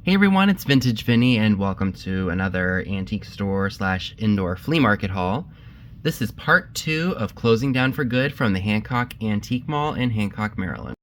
Hey everyone, it's Vintage Vinny and welcome to another antique store / indoor flea market haul. This is part 2 of closing down for good from the Hancock Antique Mall in Hancock, Maryland.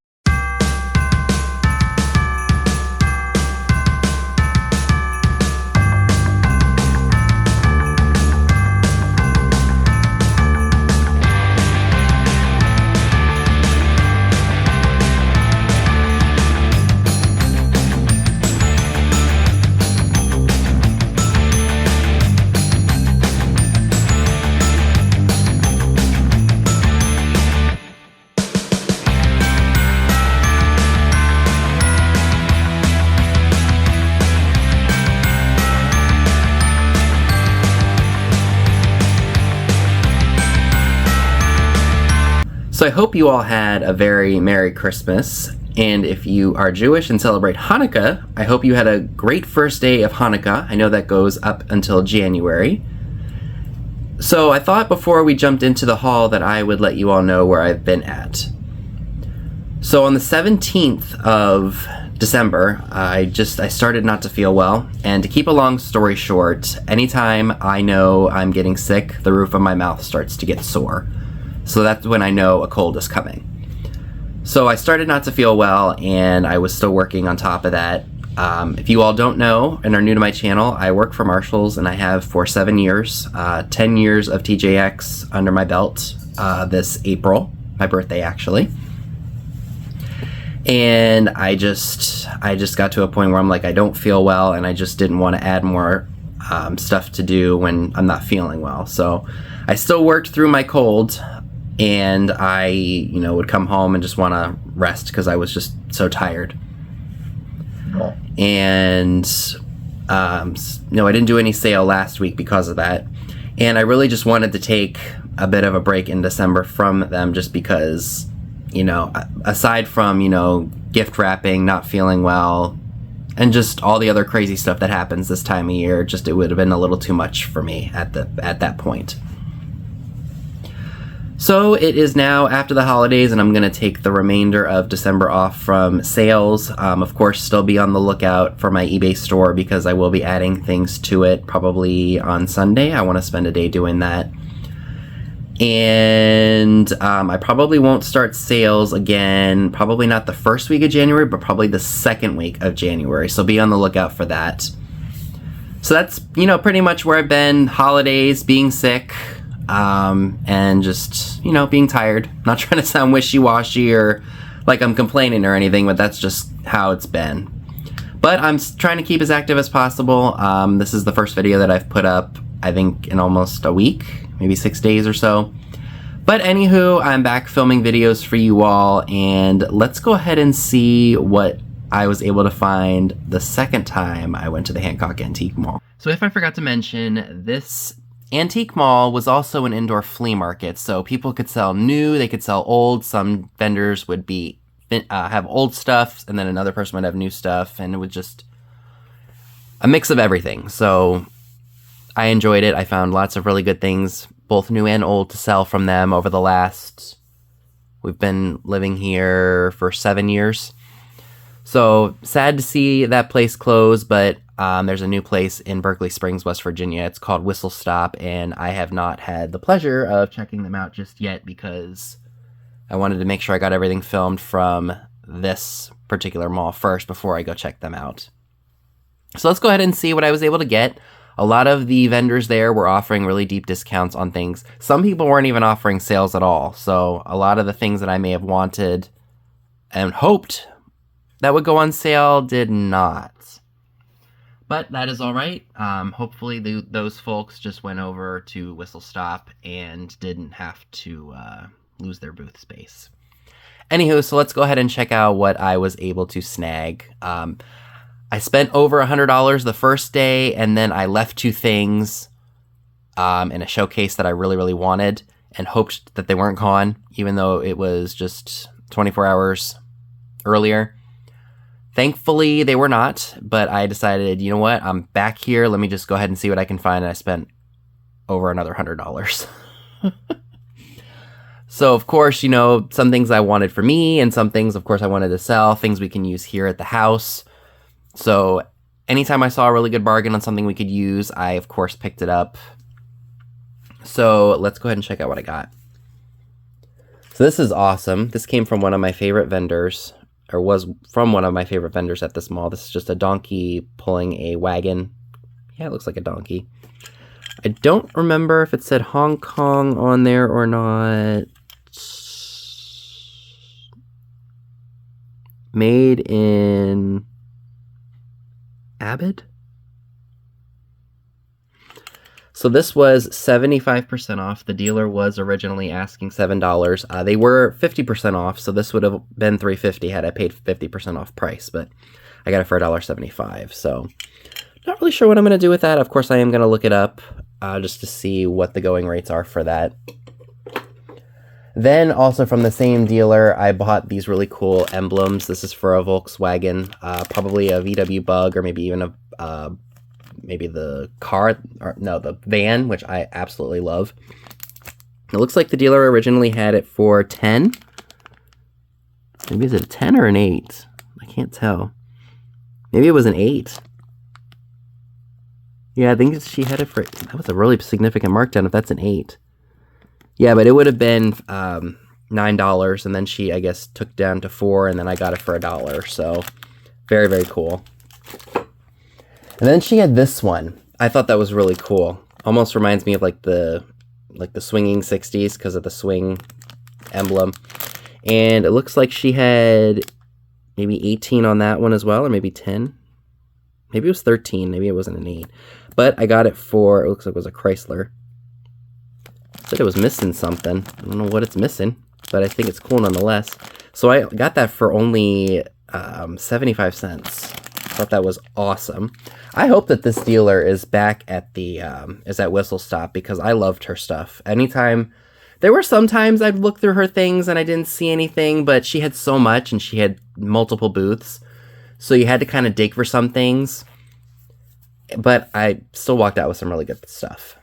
So I hope you all had a very Merry Christmas, and if you are Jewish and celebrate Hanukkah, I hope you had a great first day of Hanukkah. I know that goes up until January. So I thought before we jumped into the haul that I would let you all know where I've been at. So on the 17th of December, I started not to feel well, and to keep a long story short, anytime I know I'm getting sick, the roof of my mouth starts to get sore. So that's when I know a cold is coming. So I started not to feel well, and I was still working on top of that. If you all don't know and are new to my channel, I work for Marshalls, and I have for 7 years, 10 years of TJX under my belt this April, my birthday actually. And I just got to a point where I'm like, I don't feel well, and I just didn't want to add more stuff to do when I'm not feeling well. So I still worked through my cold, and I, would come home and just want to rest because I was just so tired. And, I didn't do any sale last week because of that. And I really just wanted to take a bit of a break in December from them just because, aside from, gift wrapping, not feeling well, and just all the other crazy stuff that happens this time of year, it would have been a little too much for me at that point. So it is now after the holidays, and I'm going to take the remainder of December off from sales. Of course, still be on the lookout for my eBay store because I will be adding things to it probably on Sunday. I want to spend a day doing that. And I probably won't start sales again, probably not the first week of January, but probably the second week of January. So be on the lookout for that. So that's, pretty much where I've been. Holidays, being sick. And just, being tired. Not trying to sound wishy-washy or like I'm complaining or anything, but that's just how it's been. But I'm trying to keep as active as possible. This is the first video that I've put up, I think, in almost a week, maybe 6 days or so. But anywho, I'm back filming videos for you all, and let's go ahead and see what I was able to find the second time I went to the Hancock Antique Mall. So if I forgot to mention, this Antique Mall was also an indoor flea market, so people could sell new, they could sell old. Some vendors would have old stuff, and then another person would have new stuff, and it was just a mix of everything. So I enjoyed it. I found lots of really good things, both new and old, to sell from them over the last, we've been living here for 7 years. So sad to see that place close, but there's a new place in Berkeley Springs, West Virginia. It's called Whistle Stop, and I have not had the pleasure of checking them out just yet because I wanted to make sure I got everything filmed from this particular mall first before I go check them out. So let's go ahead and see what I was able to get. A lot of the vendors there were offering really deep discounts on things. Some people weren't even offering sales at all, so a lot of the things that I may have wanted and hoped that would go on sale did not. But that is all right. Hopefully those folks just went over to Whistle Stop and didn't have to lose their booth space. Anywho, so let's go ahead and check out what I was able to snag. I spent over $100 the first day, and then I left 2 things in a showcase that I really, really wanted and hoped that they weren't gone, even though it was just 24 hours earlier. Thankfully, they were not, but I decided, you know what, I'm back here, let me just go ahead and see what I can find, and I spent over another $100. So, of course, some things I wanted for me, and some things, of course, I wanted to sell, things we can use here at the house. So anytime I saw a really good bargain on something we could use, I, of course, picked it up. So let's go ahead and check out what I got. So this is awesome. This came from one of my favorite vendors, or was from one of my favorite vendors at this mall. This is just a donkey pulling a wagon. Yeah, it looks like a donkey. I don't remember if it said Hong Kong on there or not. Made in Abbott? So this was 75% off. The dealer was originally asking $7. They were 50% off, so this would have been $3.50 had I paid 50% off price, but I got it for $1.75. So not really sure what I'm going to do with that. Of course, I am going to look it up just to see what the going rates are for that. Then also from the same dealer, I bought these really cool emblems. This is for a Volkswagen, probably a VW Bug, or maybe even a maybe the car, or no, the van, which I absolutely love. It looks like the dealer originally had it for 10. Maybe is it a 10 or an 8? I can't tell. Maybe it was an 8. Yeah, I think she had it for, that was a really significant markdown if that's an 8. Yeah, but it would have been $9, and then she, I guess, took down to 4, and then I got it for $1. So very, very cool. And then she had this one. I thought that was really cool. Almost reminds me of like the swinging 60s because of the swing emblem. And it looks like she had maybe 18 on that one as well, or maybe 10. Maybe it was 13. Maybe it wasn't an 8. But I got it for, it looks like it was a Chrysler. Said it was missing something. I don't know what it's missing, but I think it's cool nonetheless. So I got that for only 75 cents. Thought that was awesome. I hope that this dealer is back at the is at Whistle Stop, because I loved her stuff. Anytime, there were some times I'd look through her things and I didn't see anything, but she had so much and she had multiple booths, so you had to kind of dig for some things. But I still walked out with some really good stuff.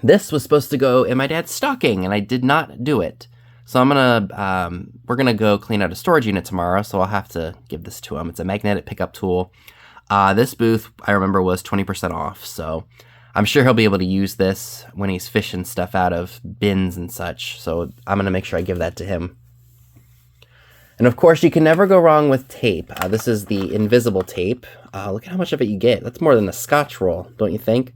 This was supposed to go in my dad's stocking, and I did not do it. So I'm gonna, we're gonna go clean out a storage unit tomorrow, so I'll have to give this to him. It's a magnetic pickup tool. This booth, I remember, was 20% off, so I'm sure he'll be able to use this when he's fishing stuff out of bins and such, so I'm gonna make sure I give that to him. And of course, you can never go wrong with tape. This is the invisible tape. Look at how much of it you get. That's more than a Scotch roll, don't you think?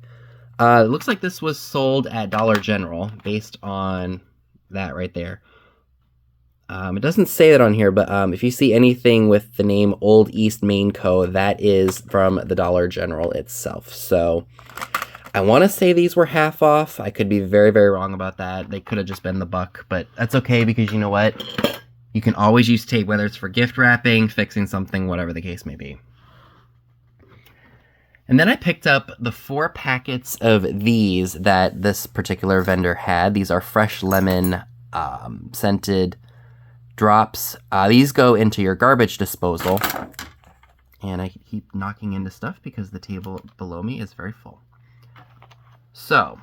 It looks like this was sold at Dollar General, based on that right there. It doesn't say that on here, but if you see anything with the name Old East Main Co., that is from the Dollar General itself. So I want to say these were half off. I could be very, very wrong about that. They could have just been the buck, but that's okay, because you know what? You can always use tape, whether it's for gift wrapping, fixing something, whatever the case may be. And then I picked up the 4 packets of these that this particular vendor had. These are fresh lemon scented drops. These go into your garbage disposal. And I keep knocking into stuff because the table below me is very full. So,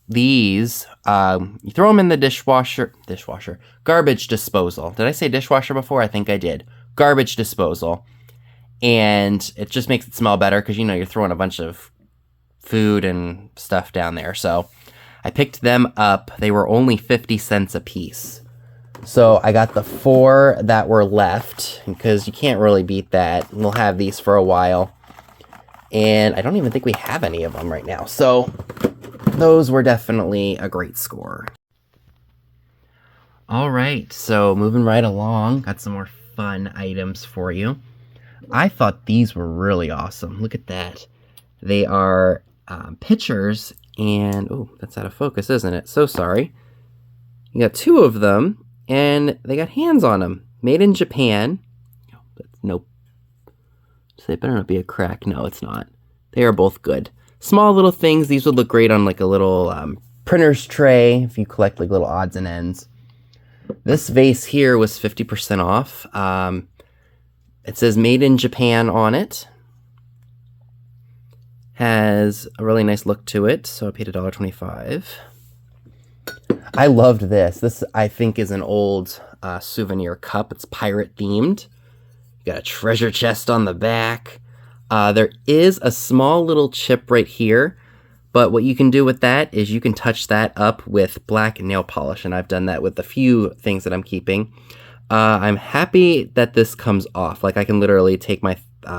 these, you throw them in the garbage disposal. Did I say dishwasher before? I think I did. Garbage disposal. And it just makes it smell better because, you know, you're throwing a bunch of food and stuff down there. So I picked them up. They were only 50 cents a piece. So I got the 4 that were left, because you can't really beat that. We'll have these for a while. And I don't even think we have any of them right now. So those were definitely a great score. All right, so moving right along, got some more fun items for you. I thought these were really awesome. Look at that. They are pitchers, and oh, that's out of focus, isn't it? So sorry. You got 2 of them, and they got hands on them. Made in Japan. Nope. So it better not be a crack. No, it's not. They are both good. Small little things. These would look great on like a little printer's tray if you collect like little odds and ends. This vase here was 50% off. It says made in Japan on it. Has a really nice look to it, so I paid $1.25. I loved this. This, I think, is an old souvenir cup. It's pirate themed. You got a treasure chest on the back. There is a small little chip right here, but what you can do with that is you can touch that up with black nail polish, and I've done that with a few things that I'm keeping. I'm happy that this comes off. Like, I can literally take my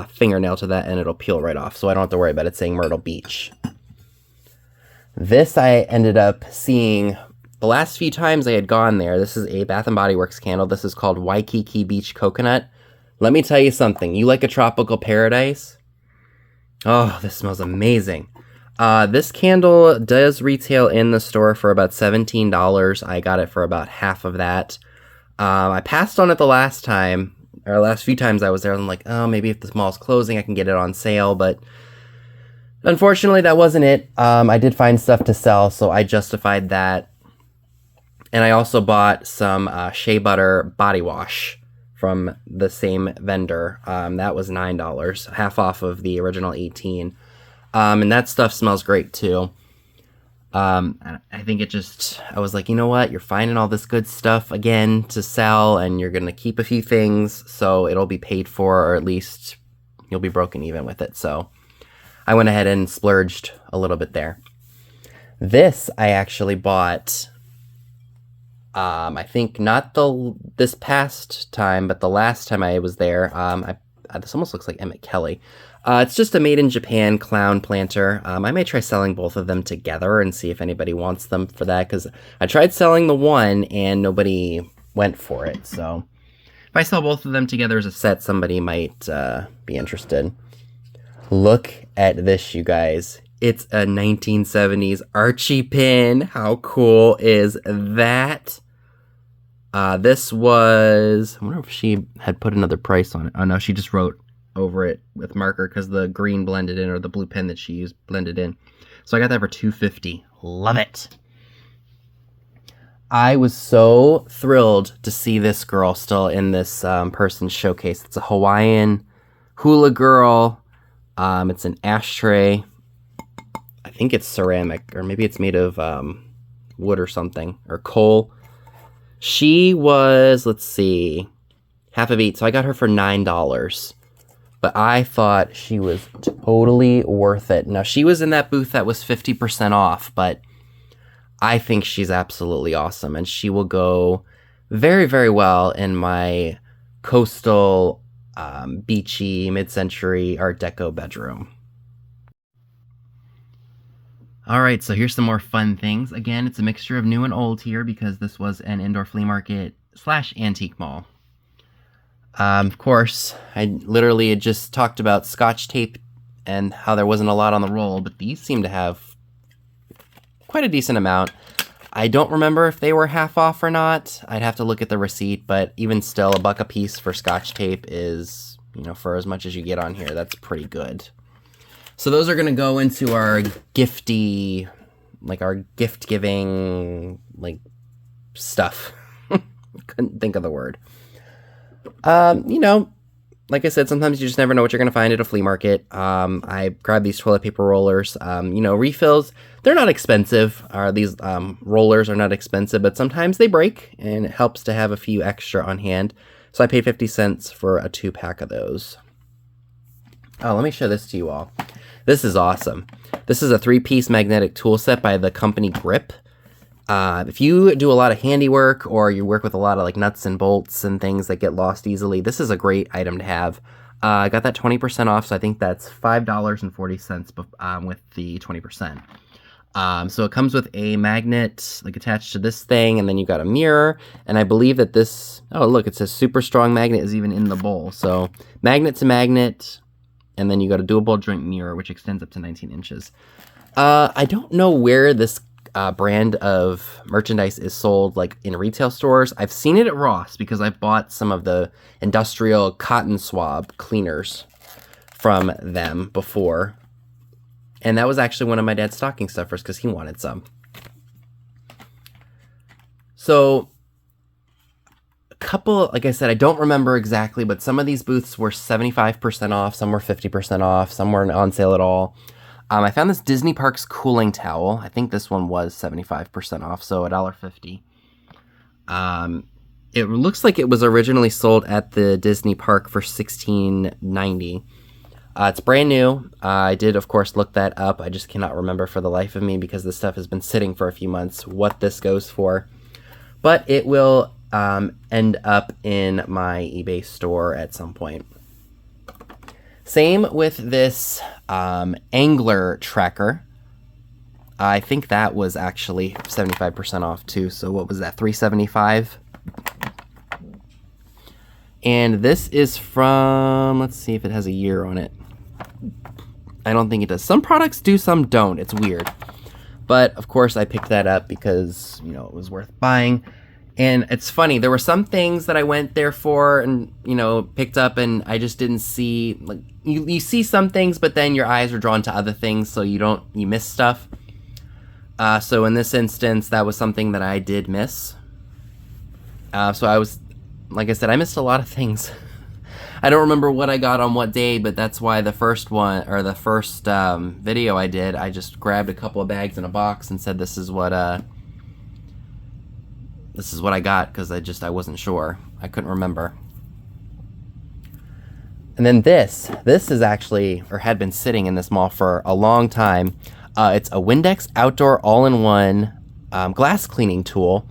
fingernail to that and it'll peel right off, so I don't have to worry about it saying Myrtle Beach. This I ended up seeing the last few times I had gone there. This is a Bath & Body Works candle. This is called Waikiki Beach Coconut. Let me tell you something. You like a tropical paradise? Oh, this smells amazing. This candle does retail in the store for about $17. I got it for about half of that. I passed on it the last time, or last few times I was there. I'm like, oh, maybe if the mall's closing, I can get it on sale, but unfortunately, that wasn't it. I did find stuff to sell, so I justified that. And I also bought some shea butter body wash from the same vendor. That was $9, half off of the original $18. And that stuff smells great too. I think it just, I was like, you know what? You're finding all this good stuff again to sell, and you're going to keep a few things, so it'll be paid for, or at least you'll be broken even with it. So I went ahead and splurged a little bit there. This I actually bought, I think not this past time, but the last time I was there. This almost looks like Emmett Kelly. It's just a made in Japan clown planter. I may try selling both of them together and see if anybody wants them for that, because I tried selling the one and nobody went for it. So if I sell both of them together as a set, somebody might be interested. Look at this, you guys. It's a 1970s Archie pin. How cool is that? This was, I wonder if she had put another price on it. Oh no, she just wrote over it with marker because the green blended in, or the blue pen that she used blended in. So I got that for $2.50. Love it. I was so thrilled to see this girl still in this person's showcase. It's a Hawaiian hula girl. It's an ashtray. I think it's ceramic, or maybe it's made of wood or something, or coal. She was, let's see, half of each, so I got her for $9. But I thought she was totally worth it. Now, she was in that booth that was 50% off, but I think she's absolutely awesome, and she will go very, very well in my coastal, beachy, mid-century Art Deco bedroom. Alright, so here's some more fun things. Again, it's a mixture of new and old here because this was an indoor flea market / antique mall. Of course, I literally had just talked about Scotch tape and how there wasn't a lot on the roll, but these seem to have quite a decent amount. I don't remember if they were half off or not. I'd have to look at the receipt, but even still, $1 a piece for Scotch tape is, you know, for as much as you get on here, that's pretty good. So those are going to go into our gifty, like our gift-giving, like, stuff. Couldn't think of the word. You know, like I said, sometimes you just never know what you're going to find at a flea market. I grabbed these toilet paper rollers. You know, refills, they're not expensive. These rollers are not expensive, but sometimes they break, and it helps to have a few extra on hand. So I paid 50 cents for a 2-pack of those. Oh, let me show this to you all. This is awesome. This is a 3-piece magnetic tool set by the company Grip. If you do a lot of handiwork, or you work with a lot of like nuts and bolts and things that get lost easily, this is a great item to have. I got that 20% off, so I think that's $5.40 with the 20%. So it comes with a magnet like attached to this thing, and then you got a mirror, and I believe that this, oh look, it says super strong magnet is even in the bowl. So magnet to magnet, and then you got a dual ball joint mirror, which extends up to 19 inches. I don't know where this brand of merchandise is sold, like in retail stores. I've seen it at Ross because I've bought some of the industrial cotton swab cleaners from them before. And that was actually one of my dad's stocking stuffers because he wanted some. So a couple, like I said, I don't remember exactly, but some of these booths were 75% off, some were 50% off, some weren't on sale at all. I found this Disney Parks cooling towel. I think this one was 75% off, so $1.50. It looks like it was originally sold at the Disney Park for $16.90. It's brand new. I did, of course, look that up. I just cannot remember for the life of me because this stuff has been sitting for a few months what this goes for. But it will end up in my eBay store at some point. Same with this angler tracker. I think that was actually 75% off too. So what was that, $3.75? And this is from, let's see if it has a year on it. I don't think it does. Some products do, some don't. It's weird. But of course I picked that up because, you know, it was worth buying. And it's funny, there were some things that I went there for and, you know, picked up and I just didn't see, like, you see some things, but then your eyes are drawn to other things, so you miss stuff. So in this instance, that was something that I did miss. So I was, like I said, I missed a lot of things. I don't remember what I got on what day, but that's why the first one, or the first video I did, I just grabbed a couple of bags in a box and said this is what I got, because I wasn't sure. I couldn't remember. And then this is actually, or had been sitting in this mall for a long time. It's a Windex Outdoor All-in-One glass cleaning tool.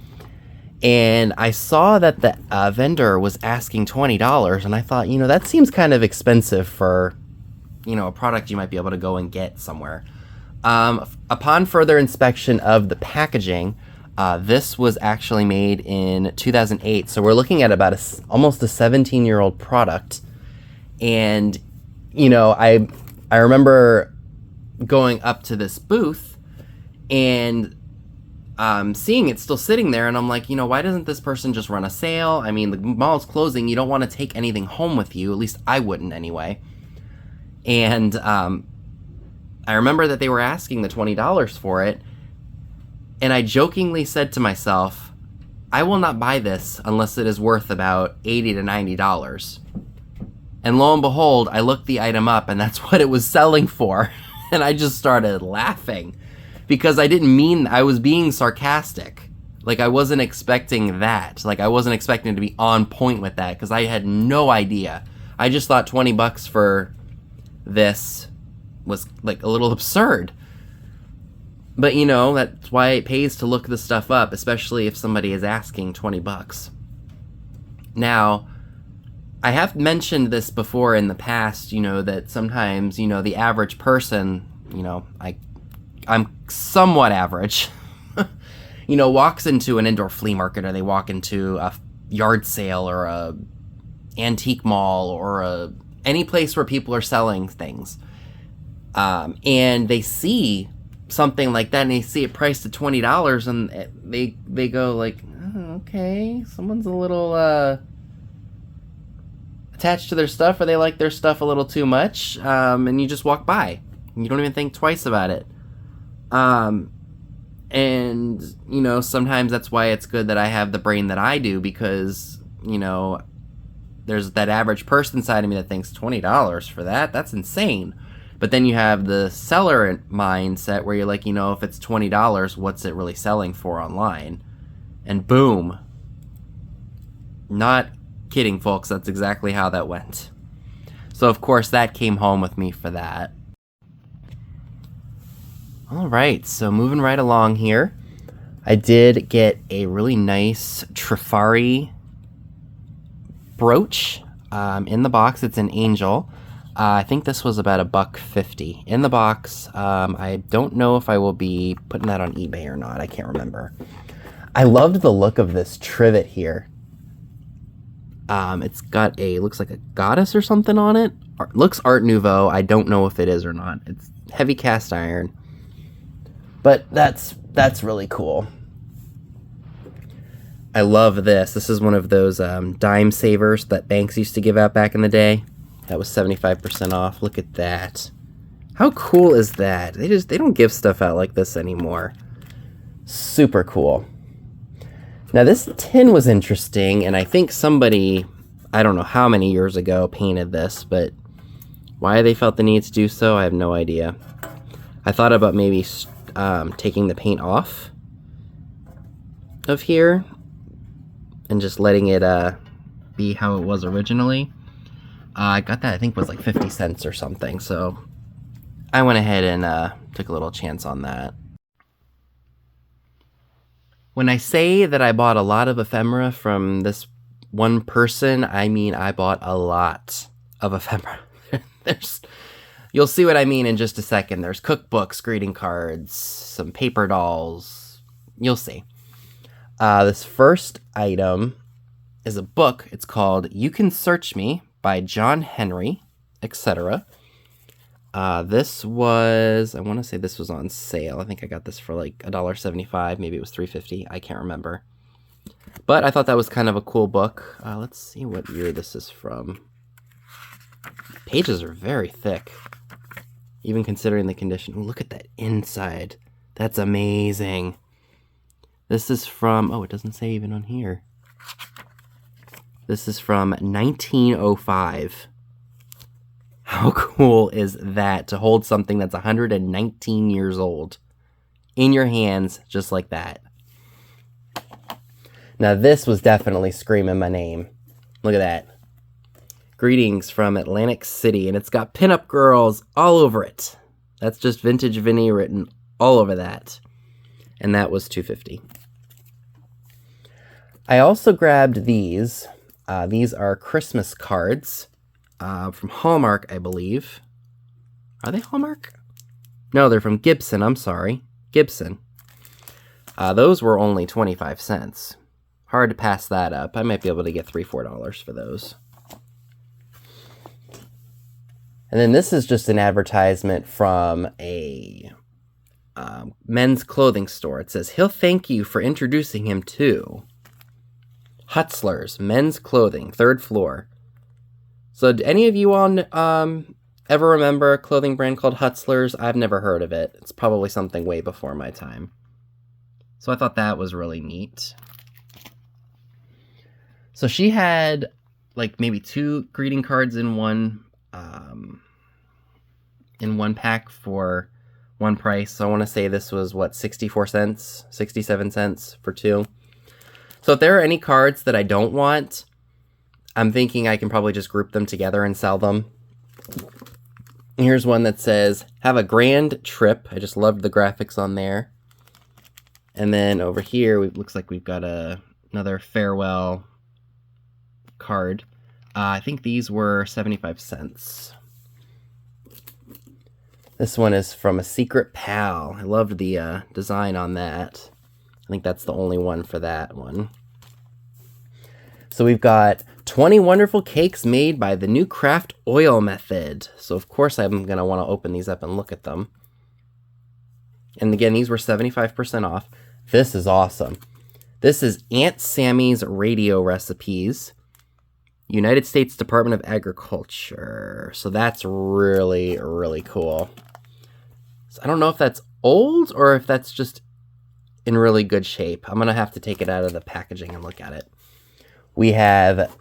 And I saw that the vendor was asking $20, and I thought, you know, that seems kind of expensive for, you know, a product you might be able to go and get somewhere. Upon further inspection of the packaging, this was actually made in 2008, so we're looking at about almost a 17-year-old product. And, you know, I remember going up to this booth and seeing it still sitting there, and I'm like, you know, why doesn't this person just run a sale? I mean, the mall's closing. You don't want to take anything home with you. At least I wouldn't anyway. And I remember that they were asking the $20 for it. And I jokingly said to myself, I will not buy this unless it is worth about $80 to $90. And lo and behold, I looked the item up and that's what it was selling for. And I just started laughing because I didn't mean, I was being sarcastic. Like, I wasn't expecting that. Like, I wasn't expecting to be on point with that because I had no idea. I just thought $20 for this was like a little absurd. But, you know, that's why it pays to look this stuff up, especially if somebody is asking $20. Now, I have mentioned this before in the past, you know, that sometimes, you know, the average person, you know, I'm somewhat average, you know, walks into an indoor flea market, or they walk into a yard sale or a antique mall or any place where people are selling things. And they see something like that and they see it priced at $20 and they go like, oh, okay, someone's a little attached to their stuff, or they like their stuff a little too much, and you just walk by. You don't even think twice about it. And, you know, sometimes that's why it's good that I have the brain that I do, because, you know, there's that average person side of me that thinks $20 for that? That's insane. But then you have the seller mindset where you're like, you know, if it's $20, what's it really selling for online? And boom. Not kidding, folks. That's exactly how that went. So, of course, that came home with me for that. All right, so moving right along here, I did get a really nice Trifari brooch in the box. It's an angel. I think this was about $1.50 in the box. I don't know if I will be putting that on eBay or not. I can't remember. I loved the look of this trivet here. It's got looks like a goddess or something on it. Looks Art Nouveau. I don't know if it is or not. It's heavy cast iron. But that's really cool. I love this. This is one of those dime savers that banks used to give out back in the day. That was 75% off. Look at that. How cool is that? They don't give stuff out like this anymore. Super cool. Now this tin was interesting, and I think somebody, I don't know how many years ago, painted this, but why they felt the need to do so, I have no idea. I thought about maybe taking the paint off of here and just letting it be how it was originally. I got that, I think, was like 50 cents or something, so I went ahead and took a little chance on that. When I say that I bought a lot of ephemera from this one person, I mean I bought a lot of ephemera. You'll see what I mean in just a second. There's cookbooks, greeting cards, some paper dolls. You'll see. This first item is a book. It's called You Can Search Me by John Henry, etc. This was, I want to say this was on sale. I think I got this for like $1.75. Maybe it was $3.50. I can't remember. But I thought that was kind of a cool book. Let's see what year this is from. Pages are very thick, even considering the condition. Ooh, look at that inside. That's amazing. This is from, oh, it doesn't say even on here. This is from 1905. How cool is that, to hold something that's 119 years old in your hands just like that? Now this was definitely screaming my name. Look at that. Greetings from Atlantic City, and it's got pinup girls all over it. That's just Vintage Vinny written all over that. And that was $2.50. I also grabbed these. These are Christmas cards from Hallmark, I believe. Are they Hallmark? No, they're from Gibson. I'm sorry. Gibson. Those were only 25 cents. Hard to pass that up. I might be able to get $3, $4 for those. And then this is just an advertisement from a men's clothing store. It says, he'll thank you for introducing him to Hutzler's Men's Clothing, 3rd floor. So do any of you all ever remember a clothing brand called Hutzler's? I've never heard of it. It's probably something way before my time. So I thought that was really neat. So she had like maybe 2 greeting cards in one pack for one price. So I want to say this was, what, 64 cents, 67 cents for 2. So if there are any cards that I don't want, I'm thinking I can probably just group them together and sell them. Here's one that says, have a grand trip. I just loved the graphics on there. And then over here, it looks like we've got another farewell card. I think these were 75 cents. This one is from A Secret Pal. I loved the design on that. I think that's the only one for that one. So we've got 20 wonderful cakes made by the new craft oil method. So of course I'm going to want to open these up and look at them. And again, these were 75% off. This is awesome. This is Aunt Sammy's Radio Recipes. United States Department of Agriculture. So that's really, really cool. So I don't know if that's old or if that's just in really good shape. I'm going to have to take it out of the packaging and look at it. We have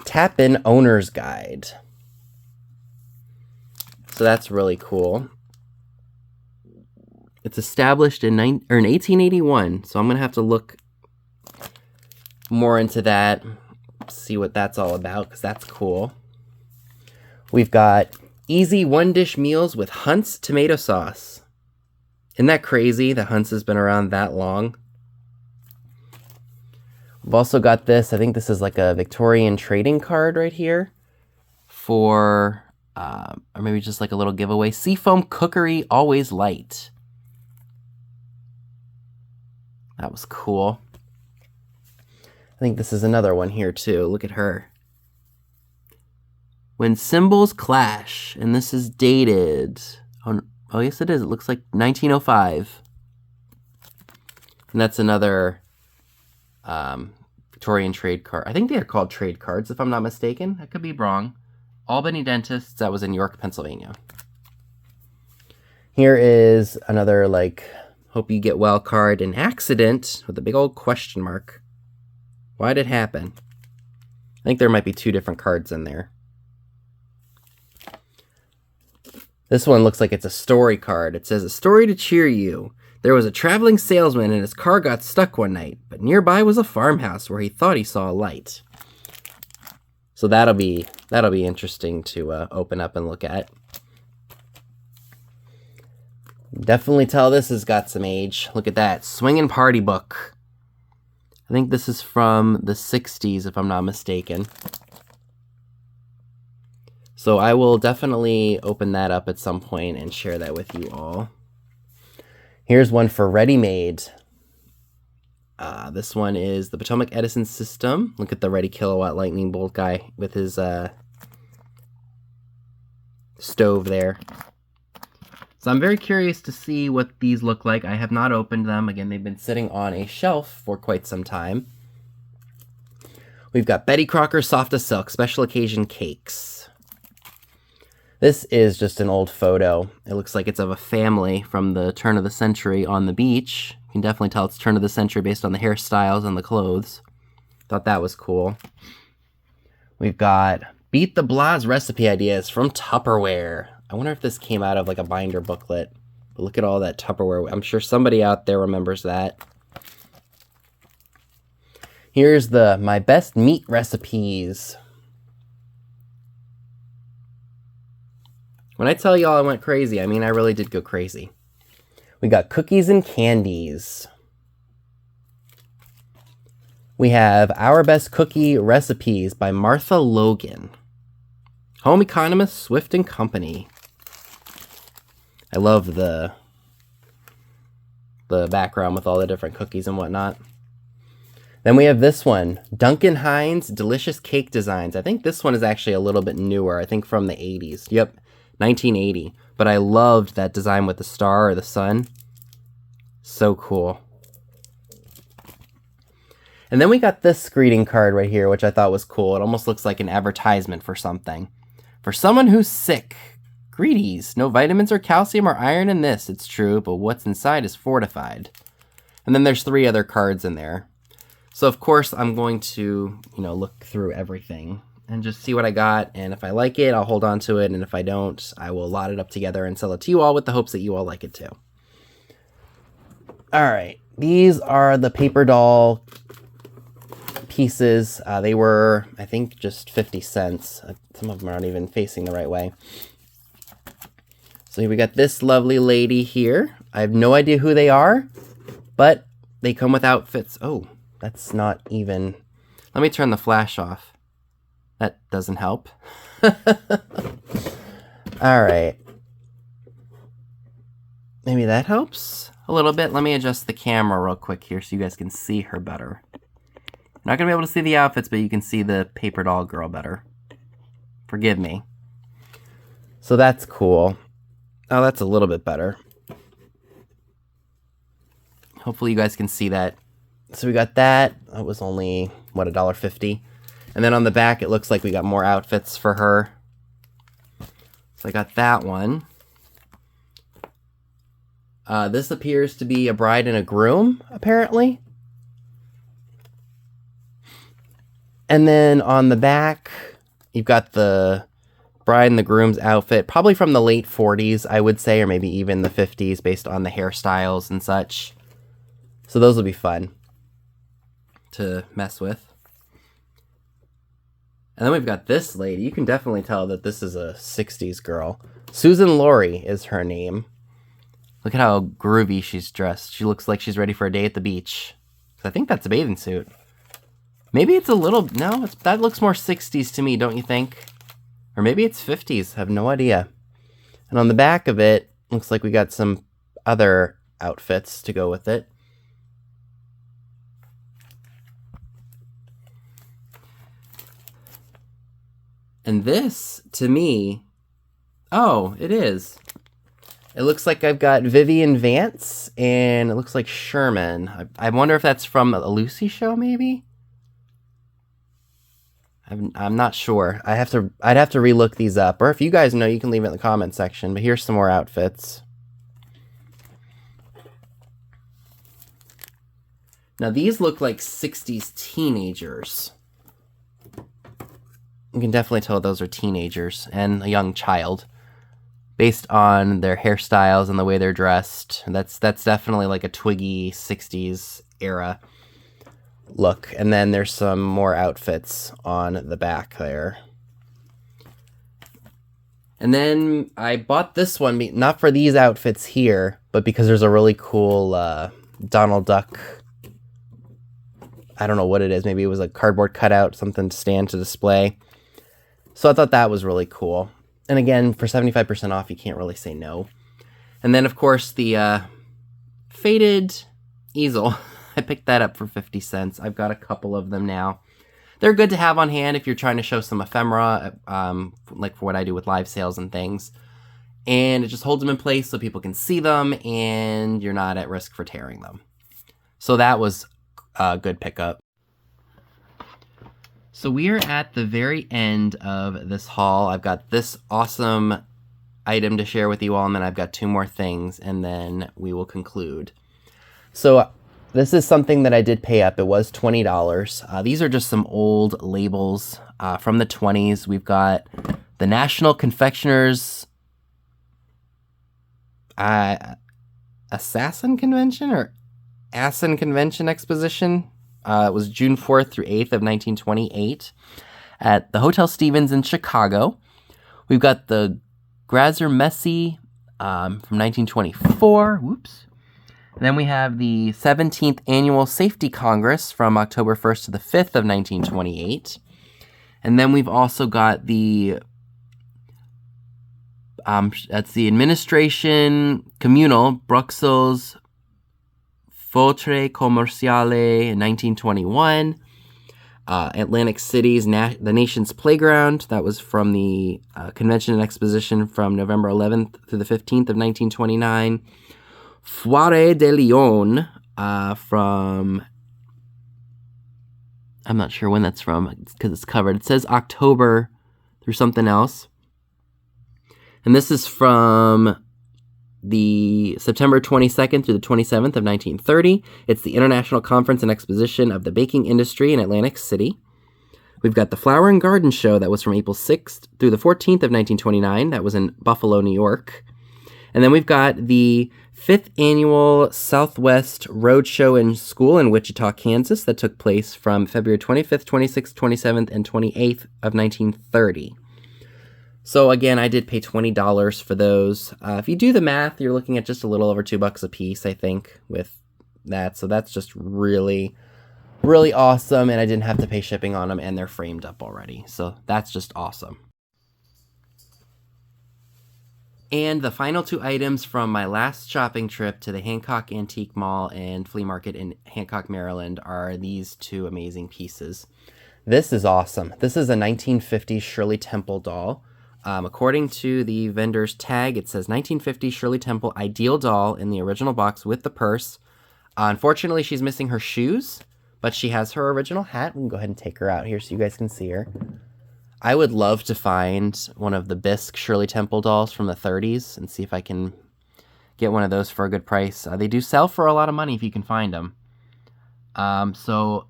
Tap-In Owner's Guide. So that's really cool. It's established in 1881, so I'm going to have to look more into that, see what that's all about, because that's cool. We've got easy one-dish meals with Hunt's tomato sauce. Isn't that crazy that Hunt's has been around that long? We've also got this, I think this is like a Victorian trading card right here for, or maybe just like a little giveaway. Seafoam Cookery Always Light. That was cool. I think this is another one here too. Look at her. When Symbols Clash, and this is dated on, oh yes it is, it looks like 1905. And that's another Victorian trade card. I think they are called trade cards if I'm not mistaken. I could be wrong. Albany Dentists, that was in York, Pennsylvania. Here is another like hope you get well card. An accident with a big old question mark. Why did it happen? I think there might be 2 different cards in there. This one looks like it's a story card. It says, "A story to cheer you. There was a traveling salesman and his car got stuck one night, but nearby was a farmhouse where he thought he saw a light." So that'll be interesting to open up and look at. Definitely tell this has got some age. Look at that. Swingin' Party Book. I think this is from the 60s, if I'm not mistaken. So I will definitely open that up at some point and share that with you all. Here's one for Ready Made. This one is the Potomac Edison system. Look at the Ready Kilowatt lightning bolt guy with his stove there. So I'm very curious to see what these look like. I have not opened them. Again, they've been sitting on a shelf for quite some time. We've got Betty Crocker Soft as Silk Special Occasion Cakes. This is just an old photo. It looks like it's of a family from the turn of the century on the beach. You can definitely tell it's turn of the century based on the hairstyles and the clothes. Thought that was cool. We've got Beat the Blah's recipe ideas from Tupperware. I wonder if this came out of like a binder booklet. But look at all that Tupperware. I'm sure somebody out there remembers that. Here's the My Best Meat Recipes. When I tell y'all I went crazy, I mean I really did go crazy. We got Cookies and Candies. We have Our Best Cookie Recipes by Martha Logan. Home Economist, Swift & Company. I love the background with all the different cookies and whatnot. Then we have this one, Duncan Hines Delicious Cake Designs. I think this one is actually a little bit newer. I think from the 80s. Yep, 1980. But I loved that design with the star or the sun. So cool. And then we got this greeting card right here, which I thought was cool. It almost looks like an advertisement for something. For someone who's sick, greedies. No vitamins or calcium or iron in this, it's true, but what's inside is fortified. And then there's 3 other cards in there. So of course I'm going to, look through everything and just see what I got. And if I like it, I'll hold on to it. And if I don't, I will lot it up together and sell it to you all with the hopes that you all like it too. All right, these are the paper doll pieces. They were, I think, just 50 cents. Some of them aren't even facing the right way. So we got this lovely lady here. I have no idea who they are, but they come with outfits. Oh, that's not even... Let me turn the flash off. That doesn't help. All right. Maybe that helps a little bit. Let me adjust the camera real quick here so you guys can see her better. Not going to be able to see the outfits, but you can see the paper doll girl better. Forgive me. So that's cool. Oh, that's a little bit better. Hopefully you guys can see that. So we got that. That was only, what, $1.50? And then on the back, it looks like we got more outfits for her. So I got that one. This appears to be a bride and a groom, apparently. And then on the back, you've got the bride and the groom's outfit, probably from the late 40s, I would say, or maybe even the 50s, based on the hairstyles and such. So those will be fun to mess with. And then we've got this lady. You can definitely tell that this is a 60s girl. Susan Laurie is her name. Look at how groovy she's dressed. She looks like she's ready for a day at the beach. I think that's a bathing suit. Maybe it's a little... No, that looks more 60s to me, don't you think? Or maybe it's 50s. I have no idea. And on the back of it, looks like we got some other outfits to go with it. And this, to me... Oh, it is. It looks like I've got Vivian Vance, and it looks like Sherman. I wonder if that's from a Lucy show, maybe? I'm not sure. I'd have to relook these up. Or if you guys know, you can leave it in the comment section. But here's some more outfits. Now these look like 60s teenagers. You can definitely tell those are teenagers and a young child. based on their hairstyles and the way they're dressed. That's definitely like a Twiggy 60s era look. And then there's some more outfits on the back there. And then I bought this one, not for these outfits here, but because there's a really cool Donald Duck. I don't know what it is. Maybe it was a cardboard cutout, something to stand to display. So I thought that was really cool. And again, for 75% off, you can't really say no. And then, of course, the faded easel. I picked that up for 50 cents. I've got a couple of them now. They're good to have on hand if you're trying to show some ephemera, like for what I do with live sales and things. And it just holds them in place so people can see them and you're not at risk for tearing them. So that was a good pickup. So we are at the very end of this haul. I've got this awesome item to share with you all, and then I've got 2 more things, and then we will conclude. So this is something that I did pay up. It was $20. These are just some old labels from the 20s. We've got the National Confectioners Assassin Convention or Assen Convention Exposition. It was June 4th through 8th of 1928 at the Hotel Stevens in Chicago. We've got the Grazer Messe from 1924. Whoops. And then we have the 17th Annual Safety Congress from October 1st to the 5th of 1928. And then we've also got the, that's the Administration Communal Bruxelles Fotre Commerciale in 1921. Atlantic City's The Nation's Playground. That was from the Convention and Exposition from November 11th through the 15th of 1929. Foire de Lyon from, I'm not sure when that's from because it's covered. It says October through something else. And this is from the September 22nd through the 27th of 1930. It's the International Conference and Exposition of the Baking Industry in Atlantic City. We've got the Flower and Garden Show that was from April 6th through the 14th of 1929. That was in Buffalo, New York. And then we've got the 5th Annual Southwest Roadshow and School in Wichita, Kansas that took place from February 25th, 26th, 27th, and 28th of 1930. So again, I did pay $20 for those. If you do the math, you're looking at just a little over $2 a piece, I think, with that. So that's just really, really awesome, and I didn't have to pay shipping on them, and they're framed up already. So that's just awesome. And the final 2 items from my last shopping trip to the Hancock Antique Mall and Flea Market in Hancock, Maryland are these 2 amazing pieces. This is awesome. This is a 1950s Shirley Temple doll. According to the vendor's tag, it says 1950 Shirley Temple Ideal Doll in the original box with the purse. Unfortunately, she's missing her shoes, but she has her original hat. We can go ahead and take her out here so you guys can see her. I would love to find one of the bisque Shirley Temple dolls from the 30s and see if I can get one of those for a good price. They do sell for a lot of money if you can find them. So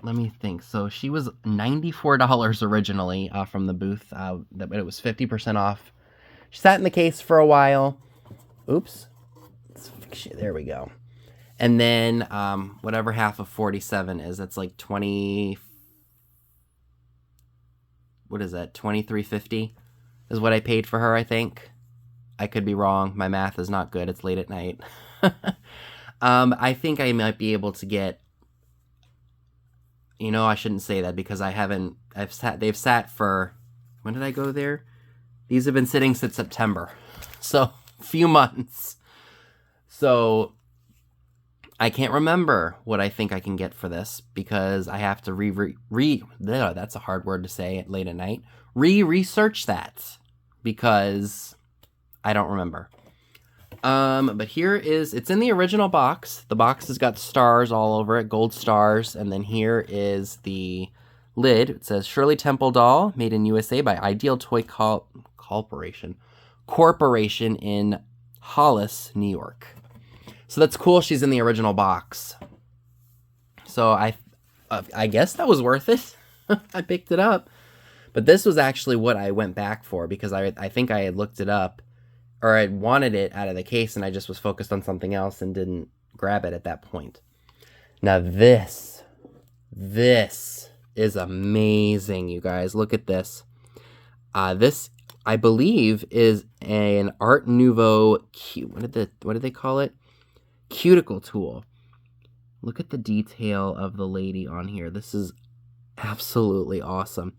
let me think. So she was $94 originally from the booth, but it was 50% off. She sat in the case for a while. Oops. There we go. And then whatever half of 47 is, that's like 20. What is that? $23.50 is what I paid for her, I think. I could be wrong. My math is not good. It's late at night. I think I might be able to get, you know, I shouldn't say that because they've sat for, when did I go there? These have been sitting since September. So, a few months. So, I can't remember what I think I can get for this because I have to that's a hard word to say late at night. Research that because I don't remember. But here it's in the original box. The box has got stars all over it, gold stars. And then here is the lid. It says Shirley Temple doll made in USA by Ideal Toy Corporation in Hollis, New York. So that's cool. She's in the original box. So I guess that was worth it. I picked it up. But this was actually what I went back for because I think I had looked it up. or I wanted it out of the case and I just was focused on something else and didn't grab it at that point. Now this is amazing, you guys. Look at this. This, I believe, is an Art Nouveau, what did they call it? Cuticle tool. Look at the detail of the lady on here. This is absolutely awesome.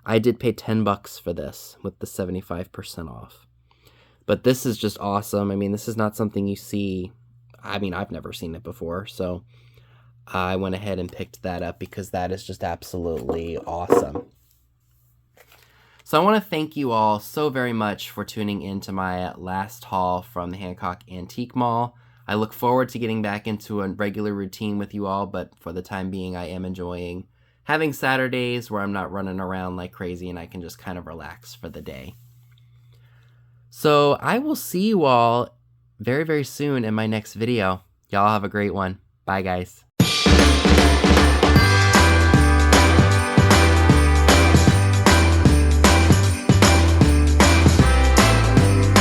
I did pay $10 for this with the 75% off. But this is just awesome. I mean, this is not something you see. I mean, I've never seen it before, so I went ahead and picked that up because that is just absolutely awesome. So I want to thank you all so very much for tuning in to my last haul from the Hancock Antique Mall. I look forward to getting back into a regular routine with you all, but for the time being, I am enjoying having Saturdays where I'm not running around like crazy and I can just kind of relax for the day. So I will see you all very, very soon in my next video. Y'all have a great one. Bye, guys.